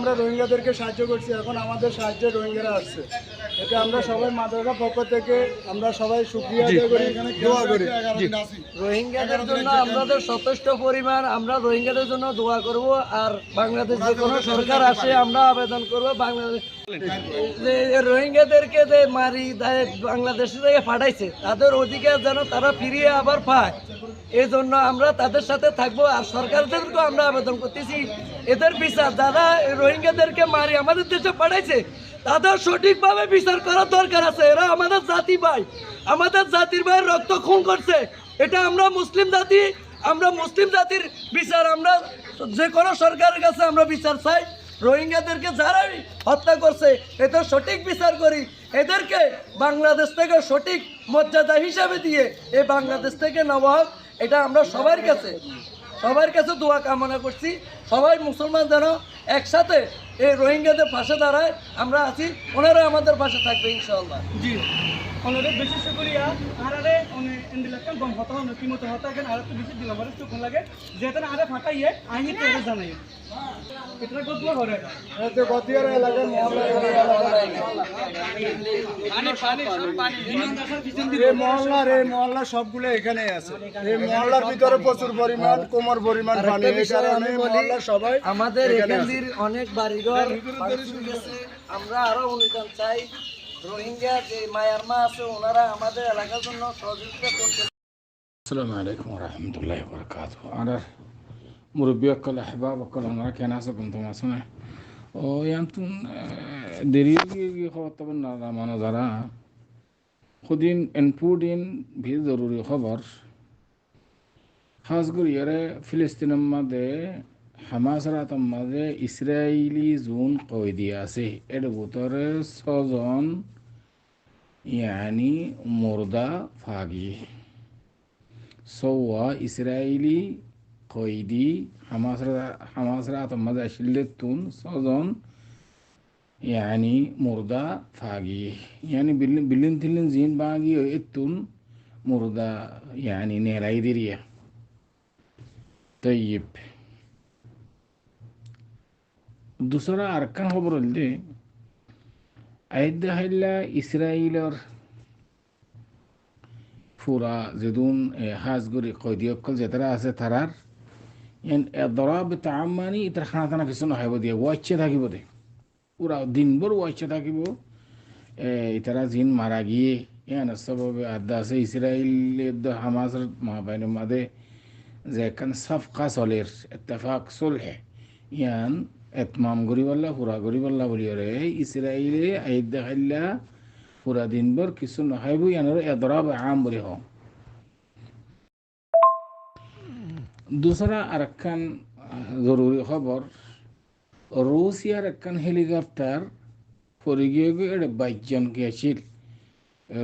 আমরা রোহিঙ্গাদেরকে সাহায্য করছি, এখন আমাদের সাহায্যে রোহিঙ্গারা আসছে। এটা আমরা সবাই মাদ্রাসা পক্ষ থেকে আমরা সবাই শুকরিয়া আদায় করি, এখানে দোয়া করি। রোহিঙ্গাদের জন্য আমাদের যথেষ্ট পরিমাণ, আমরা রোহিঙ্গাদের জন্য দোয়া করব। আর বাংলাদেশ যে কোনো সরকার আসে আমরা আবেদন করব বাংলাদেশ যে রোহিঙ্গাদেরকে যে মারি বাংলাদেশ থেকে পাঠাইছে তাদের অধিকার যেন তারা ফিরিয়ে আবার পায়, এই জন্য আমরা তাদের সাথে থাকবো। আর সরকারদেরকেও আমরা আবেদন করতেছি এদের বিচার, যারা রোহিঙ্গাদেরকে মারি আমাদের দেশে পাঠাইছে তাদের সঠিকভাবে বিচার করার দরকার আছে। এরা আমাদের জাতি ভাই, আমাদের জাতির ভাই রক্ত খুন করছে। এটা আমরা মুসলিম জাতি, আমরা মুসলিম জাতির বিচার আমরা যে কোনো সরকারের কাছে আমরা বিচার চাই। রোহিঙ্গাদেরকে যারাই হত্যা করছে এদের সঠিক বিচার করি, এদেরকে বাংলাদেশ থেকে সঠিক মর্যাদা হিসাবে দিয়ে এই বাংলাদেশ থেকে নেওয়া হোক। এটা আমরা সবার কাছে দোয়া কামনা করছি। সবাই মুসলমান যেন একসাথে এই রোহিঙ্গাদের পাশে দাঁড়ায়, আমরা আছি, ওনারা আমাদের পাশে থাকবে ইনশাআল্লাহ। জি ওনাদের বেশি শুক্রিয়া। আরে এন্ডিলাকান গম হতা হন কি মতো হতা কেন আর তো বেশি দিন আমার তো কোন লাগে যেটা আরে ফাটাইয়ে আইনি তো জানাই এটা কতলা করে এতে গতিয়ার এলাকার মহল্লা এই মহল্লা সবগুলো এখানে আছে। এই মহল্লার ভিতরে প্রচুর পরিমাণ কোমর পরিমাণ পানি, এই কারণে মহল্লা সবাই আমাদের এখানকার অনেক বাড়িঘর গেছে। আমরা আরো অনুদান চাই। রোহিঙ্গা যে মায়ানমা আছে ওনারা আমাদের এলাকার জন্য সহযোগিতা করতে। আসসালামু আলাইকুম ওরহমতুল্লাহি ওবরাকাতুহু। আর মুরব্বী অকল আহবাব অকল ওনারা কেন আছে কুন্তম আসনে ও ইয়ান্তুন দেরি কি খবর তখন না মানো যারা খুদিন ইনপুট ভি জরুরি খবর খাস করে ইয়ারে ফিলিস্তিনের মাঝে হামাস রাতর মাঝে ইসরায়েলি জোন কয়েদি আছে। এর ভিতরে 6 জন ইয়ানি মুর্দা ফাগি সৌয়া ইসরায়েলি কয়েদি হামাস রাতর মাঝে আসলে তুন 6 জন ইয়ানি মুর্দা ফাগি ইয়ানি বিলিন থিলিন জিন বাগি এতুন মুর্দা ইয়ানি নেলাই দিরিয়া তৈব। दूसरा अरकान खबर हल्दे आयद्दा हाइल्ला इस्राइलर पूरा जदून हाजगुरी कौदियक्कल जेतरा आसे थारार यान एदराब तामानी इतर खाना ताना किसनो हाइबो दिया वाच्चे थाकिबो दे पूरा दिन भर वाच्चे थाकिबो इतरा जिन मारा गिये यान सबब आद्दा से इस्राइल द हमास माबाइन मादे जेकन सफका सोलेर इत्तेफाक सुलह यान এতমাম গরিবাল্লা পুরা গরিবাল্লা বলিয়ারে ইসরায়েলে আইদা খাইল্লা পুরা দিনভর কিছু নহাইব ইয়ানোর এদরাব আম বলি হ। दूसरा अरकान जरूरी खबर रूसियार अरकान हेलीकॉप्टर फरिगियो एड 22 जन के आसिल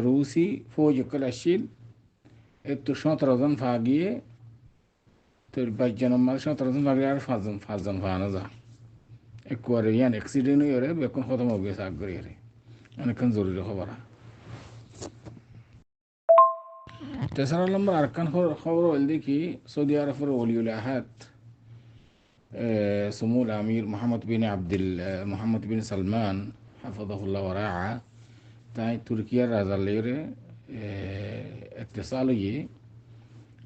रूसी फौज कल आसिल तो 17 জন ভাগিয়ে তো 22 জনের মাঝে 17 জন ভাগিয়ে আর 5 জন ভাগানো যা একবারে ইয়ান অ্যাক্সিডেন্ট হয়ে বেকন খতম হয়ে গেছে আগ করে অনেকক্ষণ জরুরি খবর। 3 নম্বর আরকান খবর হল দেখি সৌদি আরবের ওলিউল আহাদ সমুল আমির মোহাম্মদ বিন সালমান হাফিজাহুল্লাহ ওয়া রাআ তাই তুর্কিয়ার রাজার লেগে ইত্তেসাল হয়ে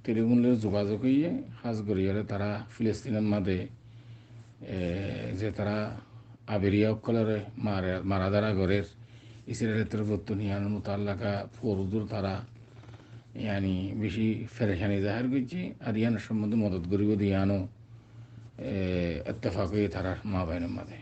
টেলিফোনের যোগাযোগ হয়ে হাজ করিয়ারে তারা ফিলিস্তিনের মাঝে যে তারা আবেরিয়া অকলের মারা যারা ঘরের ইসরায়েলের বর্তনিয়ান মোতাল্লাকা ফরুদুর তারা ইয়ানি বেশি ফেরেশানি জাহির করছে আর ইয়ানের সম্বন্ধে মদত করিব দিয়ানো ইত্তেফাক হয়ে তারা মা বাইনের মাঝে।